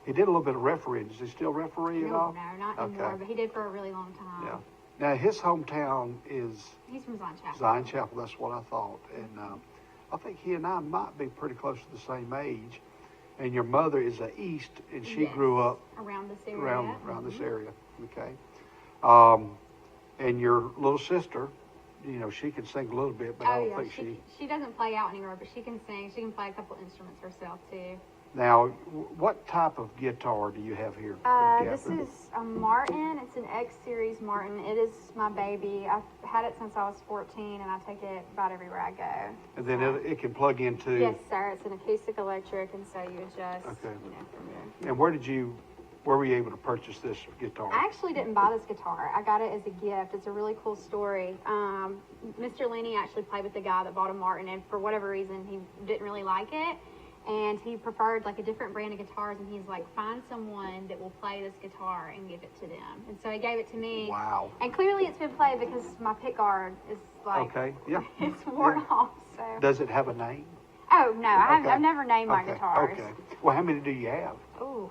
He did a little bit of refereeing. Does he still referee at all? No, not anymore, but he did for a really long time. Yeah. Now, his hometown is... He's from Zion Chapel. Zion Chapel, that's what I thought. And I think he and I might be pretty close to the same age. And your mother is a East, and she grew up... Around this area. Around this area, okay. And your little sister, she can sing a little bit, but I don't think she doesn't play out anymore, but she can sing. She can play a couple instruments herself, too. Now, what type of guitar do you have here? This is a Martin. It's an X Series Martin. It is my baby. I've had it since I was 14, and I take it about everywhere I go. And then it can plug into... Yes, sir. It's an acoustic electric, and so you adjust, from there. And where were you able to purchase this guitar? I actually didn't buy this guitar. I got it as a gift. It's a really cool story. Mr. Lenny actually played with the guy that bought a Martin, and for whatever reason, he didn't really like it. and he preferred like a different brand of guitars, and he's like, find someone that will play this guitar and give it to them. And so he gave it to me. Wow. And clearly it's been played because my pickguard is like, Okay, yeah. it's worn off. So. Does it have a name? Oh no, Okay. I've never named my Okay, guitars. Okay. Well, how many do you have? Ooh,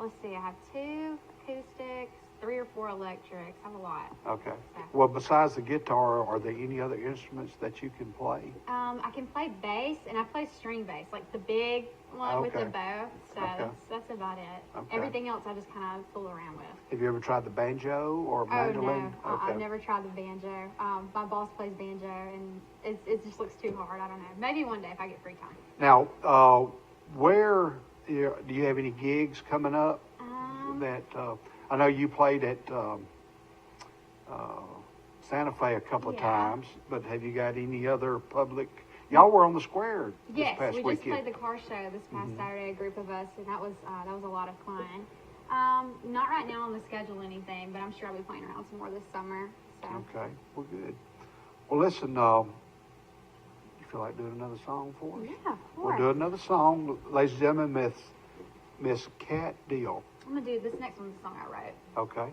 let's see. I have 2 acoustics, 3 or 4 electrics. I have a lot. Okay. Well, besides the guitar, are there any other instruments that you can play? I can play bass, and I play string bass, like the big one with the Okay. bow. So Okay. that's about it. Okay. Everything else I just kind of fool around with. Have you ever tried the banjo or Oh mandolin? no, I've never tried the banjo. My boss plays banjo, and it just looks too hard. I don't know. Maybe one day if I get free time. Now, where do you have any gigs coming up? That I know you played at Santa Fe a couple of Yeah. times, but have you got any other public? Y'all were on the square this Yes, past we just weekend. played the car show this past Saturday, a group of us, and that was a lot of fun. Not right now on the schedule anything, but I'm sure I'll be playing around some more this summer. So. Okay, well, good. Well, listen, you feel like doing another song for us? Yeah, of We'll course. do another song. Ladies and gentlemen, Miss Cat Deal. I'm gonna do this next one's a song I wrote. Okay.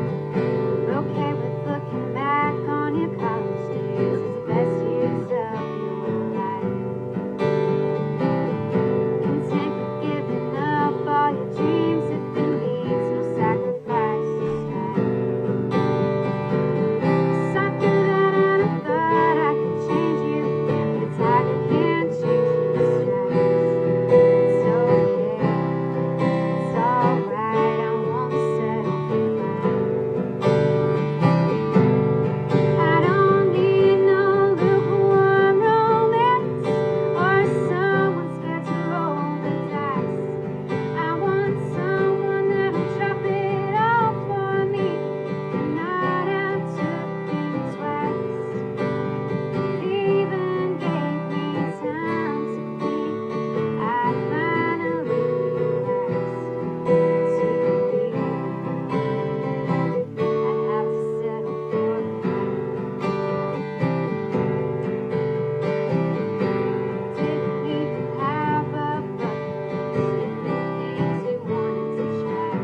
Okay with looking back on your college days as the best years of your life. Content with giving up all your dreams if it leads no sacrifices. Sucker that I'd have thought I could change you, but it's hard to can't change your skies. It's okay, it's alright, I won't settle for I don't need no lukewarm romance or someone scared to roll the dice. I want someone that'll drop it all for me and not have to think twice. Even gave me time to think I finally realized to be. I have to settle for didn't even have a bucket list of things you wanted to try.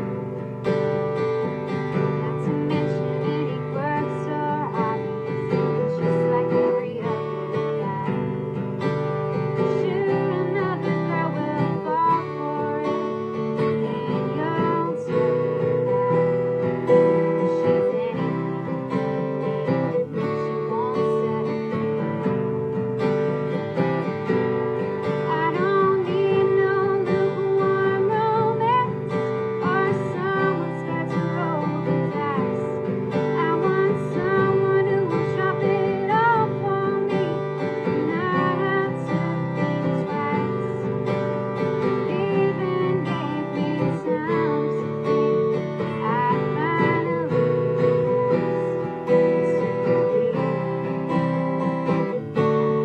Not to mention any quirks or hobbies, just like every other guy. Sure, another girl will fall for it, and you'll tell her that she's anything, she won't settle. I don't need no lukewarm romance or someone scared to roll the dice. I want someone who will drop it all for me and not have to think twice. Even gave me time to think I finally realized to be.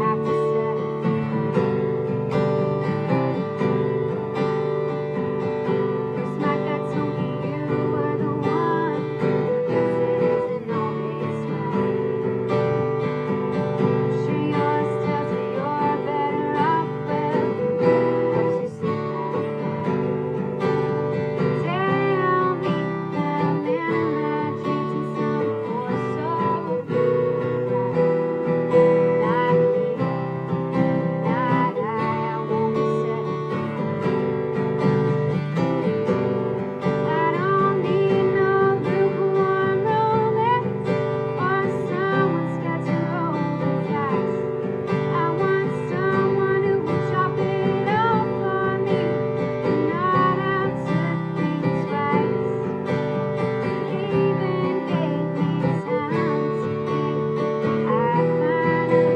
Have to settle. First my gut told me you were the one, guess it isn't always right. I'm sure yours tells me you're better off, well, helps you sleep at night. Tell me the man of my dreams and some poor soul right. Not me, not I won't settle. I don't need no lukewarm romance or someone scared to roll the dice. I want someone who will drop it all for me and not have to think twice. Even gave me time to think I finally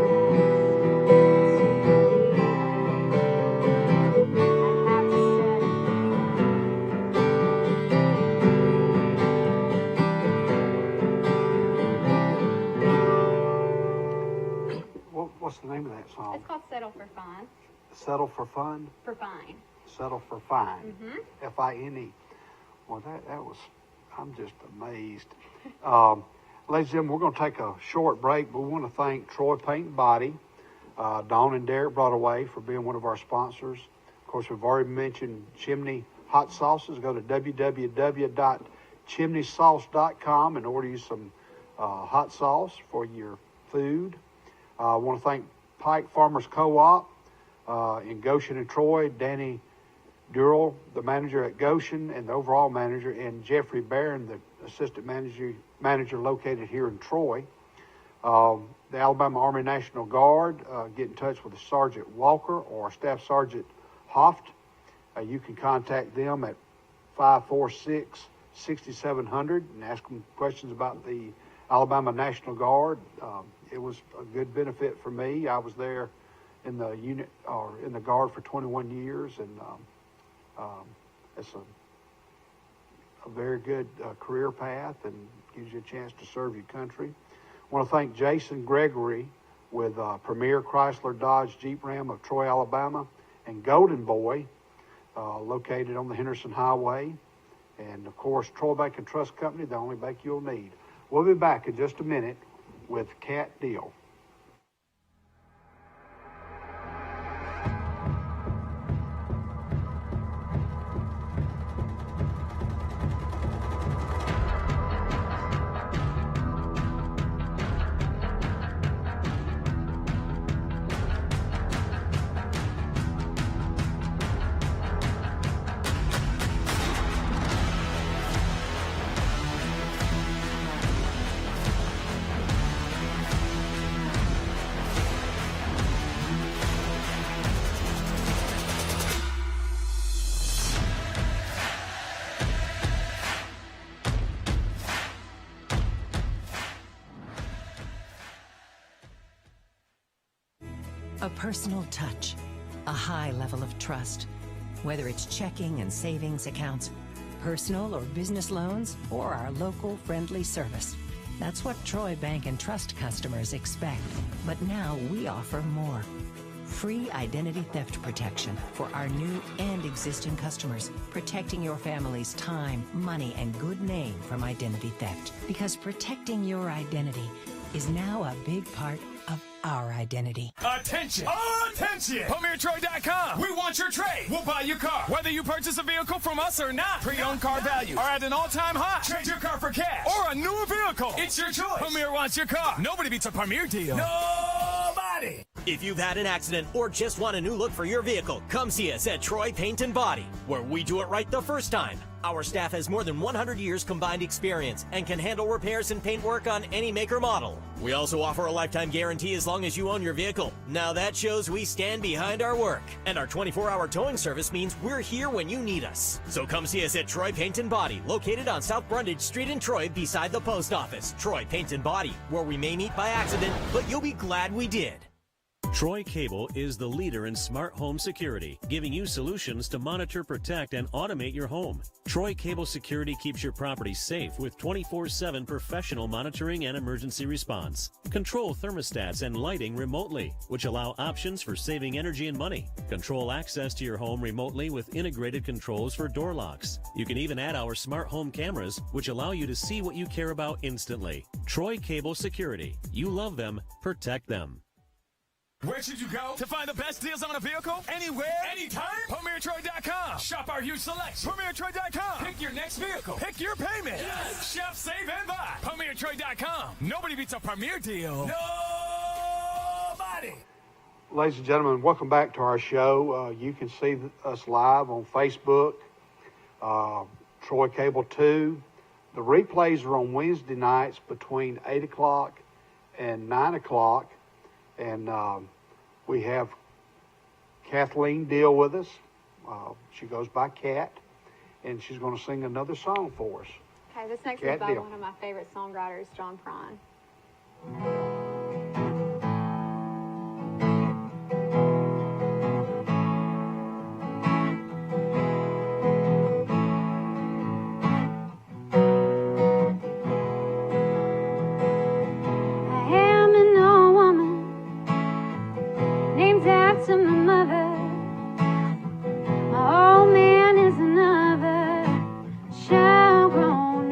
realized to be. I have to settle. What's the name of that song? It's called Settle for Fun. Settle for Fun? For Fine. Settle for Fine. Mm-hmm. F-I-N-E. Well, that was I'm just amazed. Ladies and gentlemen, we're going to take a short break, but we want to thank Troy Paint and Body, Dawn and Derek Broadway for being one of our sponsors. Of course, we've already mentioned Chimney Hot Sauces. Go to www.chimneysauce.com and order you some hot sauce for your food. I want to thank Pike Farmers Co-op in Goshen and Troy, Danny Durrell, the manager at Goshen and the overall manager, and Jeffrey Barron, the assistant manager located here in Troy. The Alabama Army National Guard, get in touch with Sergeant Walker or Staff Sergeant Hoft. You can contact them at 546-6700 and ask them questions about the Alabama National Guard. It was a good benefit for me. I was there in the unit or in the Guard for 21 years, and it's a very good career path and gives you a chance to serve your country. I want to thank Jason Gregory with Premier Chrysler Dodge Jeep Ram of Troy, Alabama, and Golden Boy, located on the Henderson Highway. And, of course, Troy Bank and Trust Company, the only bank you'll need. We'll be back in just a minute with Cat Deal. A personal touch, a high level of trust. Whether it's checking and savings accounts, personal or business loans, or our local friendly service. That's what Troy Bank and Trust customers expect. But now we offer more. Free identity theft protection for our new and existing customers, protecting your family's time, money, and good name from identity theft. Because protecting your identity is now a big part of our identity. Attention! Attention! PremierTroy.com. We want your trade. We'll buy your car. Whether you purchase a vehicle from us or not. Pre-owned car values are at an all-time high. Trade your car for cash or a newer vehicle. It's your choice. Premier wants your car. Nobody beats a Premier deal. Nobody! If you've had an accident or just want a new look for your vehicle, come see us at Troy Paint and Body, where we do it right the first time. Our staff has more than 100 years combined experience and can handle repairs and paint work on any make or model. We also offer a lifetime guarantee as long as you own your vehicle. Now that shows we stand behind our work. And our 24-hour towing service means we're here when you need us. So come see us at Troy Paint and Body, located on South Brundage Street in Troy beside the post office. Troy Paint and Body, where we may meet by accident, but you'll be glad we did. Troy Cable is the leader in smart home security, giving you solutions to monitor, protect, and automate your home. Troy Cable Security keeps your property safe with 24/7 professional monitoring and emergency response. Control thermostats and lighting remotely, which allow options for saving energy and money. Control access to your home remotely with integrated controls for door locks. You can even add our smart home cameras, which allow you to see what you care about instantly. Troy Cable Security. You love them, protect them. Where should you go to find the best deals on a vehicle? Anywhere, anytime? PremierTroy.com. Shop our huge selection. PremierTroy.com. Pick your next vehicle. Pick your payment. Yes. Shop, save, and buy. PremierTroy.com. Nobody beats a Premier deal. Nobody. Ladies and gentlemen, welcome back to our show. You can see us live on Facebook, Troy Cable 2. The replays are on Wednesday nights between 8 o'clock and 9 o'clock. And we have Kathleen Deal with us. She goes by Kat, and she's going to sing another song for us. Okay, this next Cat is by Deal. one of my favorite songwriters, John Prine. I am an old woman named after my mother. My old man is another child grown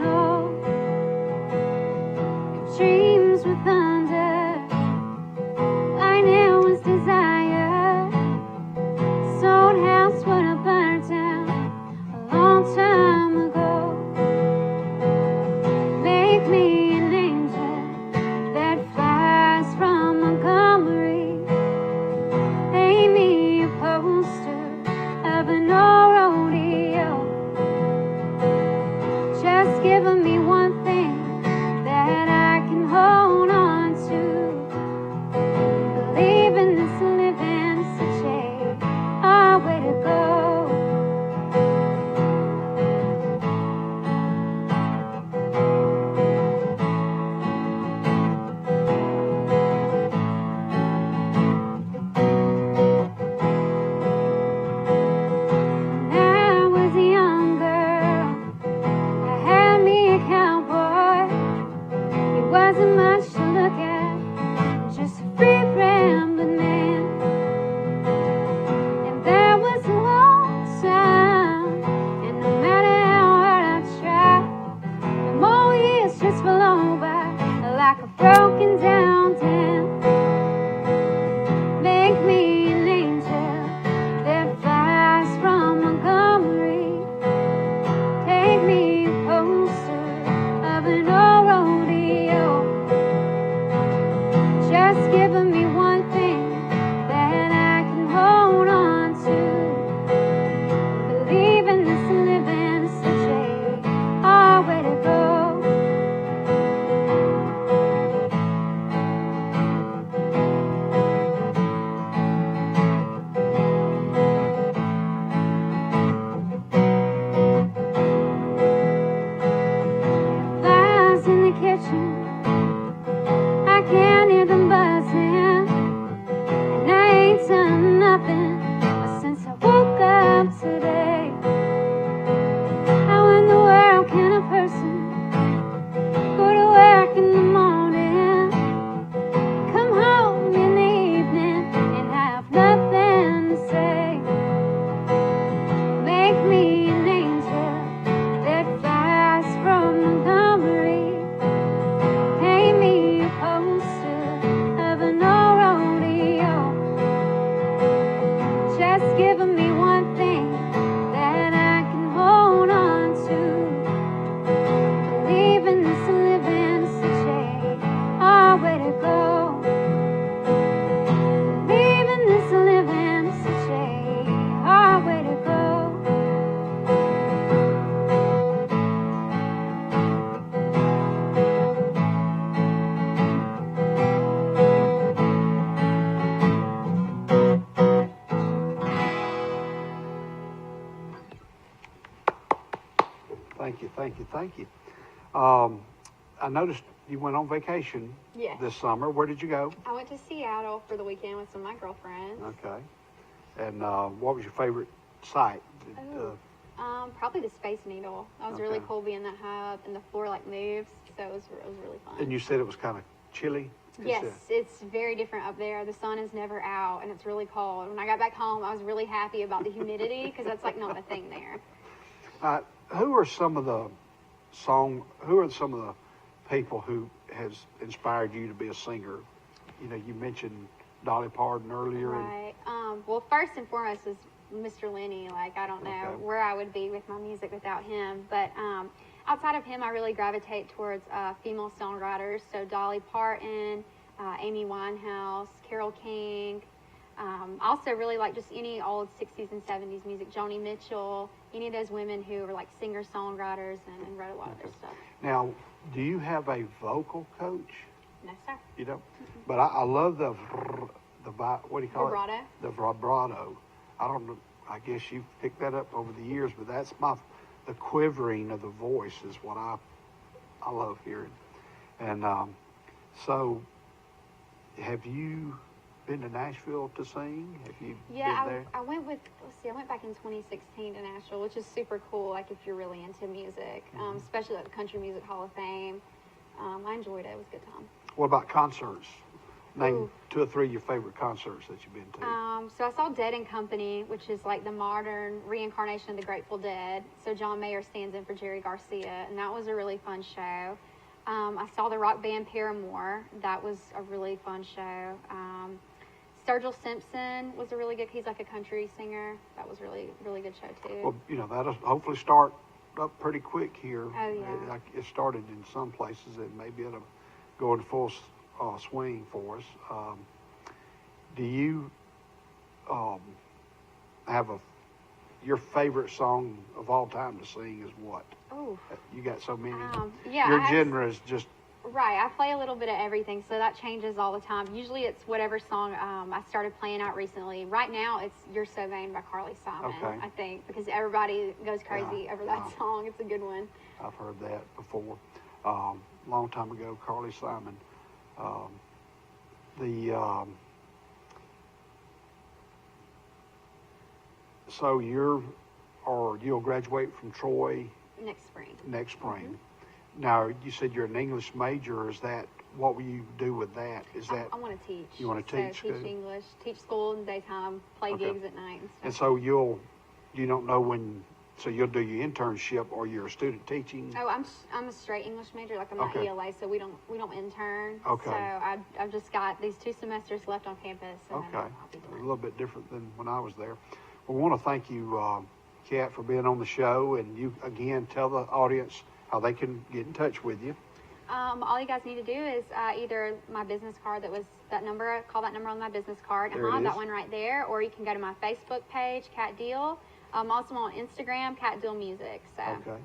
Thank you. I noticed you went on vacation Yes. this summer. Where did you go? I went to Seattle for the weekend with some of my girlfriends. Okay. And what was your favorite site? Probably the Space Needle. That was really Okay. cool being that high up and the floor like moves, so it was really fun. And you said it was kind of chilly? Yes, it's very different up there. The sun is never out and it's really cold. When I got back home, I was really happy about the humidity because that's like not a thing there. Who are some of the people who has inspired you to be a singer? You know, you mentioned Dolly Parton earlier. Right. Well, first and foremost is Mr. Lenny. Like, I don't know where I would be with my music without him. But outside of him, I really gravitate towards female songwriters. So Dolly Parton, Amy Winehouse, Carole King. Also really like just any old 60s and 70s music. Joni Mitchell, any of those women who were like singer-songwriters and wrote a lot of their stuff. Now, do you have a vocal coach? No, sir. You don't? But I love the what do you call Vibrato. it? The vibrato. I don't know. I guess you've picked that up over the years, but that's the quivering of the voice is what I love hearing. And so, have you been to Nashville to sing? Have you been there? I went back in 2016 to Nashville, which is super cool. Like if you're really into music, especially at the Country Music Hall of Fame. I enjoyed it. It was a good time. What about concerts? Name 2 or 3 of your favorite concerts that you've been to. So I saw Dead and Company, which is like the modern reincarnation of the Grateful Dead. So John Mayer stands in for Jerry Garcia, and that was a really fun show. I saw the rock band Paramore. That was a really fun show. Sturgill Simpson was a really good. He's like a country singer. That was really good show too. Well, you know that'll hopefully start up pretty quick here. Oh yeah. It started in some places, and maybe it'll go in full swing for us. Do you have your favorite song of all time to sing is what? Oh. You got so many. Yeah. Your genre is just. Right, I play a little bit of everything, so that changes all the time. Usually it's whatever song I started playing out recently. Right now it's You're So Vain by Carly Simon, I think, because everybody goes crazy over that song. It's a good one. I've heard that before. Long time ago, Carly Simon. So you'll graduate from Troy Next spring. Mm-hmm. Now, you said you're an English major. Is that, what will you do with that? I want to teach. You want to teach? So teach English, teach school in the daytime, play gigs at night and stuff. And so you don't know when, so you'll do your internship or your student teaching? Oh, I'm a straight English major, like I'm not ELA, so we don't intern. Okay. So I've just got these 2 semesters left on campus. And then I'll be doing a little bit different than when I was there. We want to thank you, Kat, for being on the show, and you again tell the audience how they can get in touch with you. All you guys need to do is either my business card, that was that number, call that number on my business card, that one right there, or you can go to my Facebook page, Kat Deal. I'm also on Instagram, Kat Deal Music. So. Okay.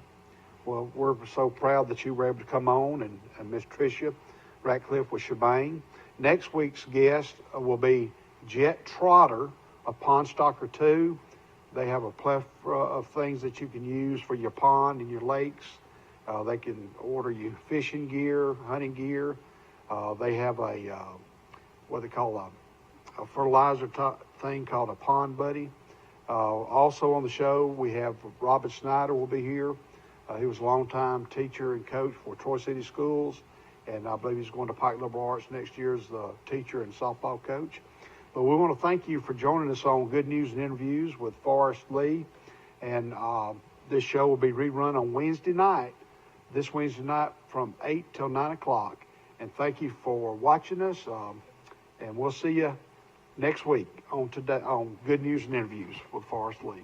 Well, we're so proud that you were able to come on, and Miss Tricia Ratcliffe with Shebang. Next week's guest will be Jet Trotter of Pond Stalker 2. They have a plethora of things that you can use for your pond and your lakes. They can order you fishing gear, hunting gear. They have what they call a fertilizer thing called a Pond Buddy. Also on the show, we have Robin Snyder will be here. He was a longtime teacher and coach for Troy City Schools, and I believe he's going to Pike Liberal Arts next year as the teacher and softball coach. But we want to thank you for joining us on Good News and Interviews with Forrest Lee. And this show will be rerun on Wednesday night, this Wednesday night from 8 till 9 o'clock. And thank you for watching us. And we'll see you next week on Good News and Interviews with Forrest Lee.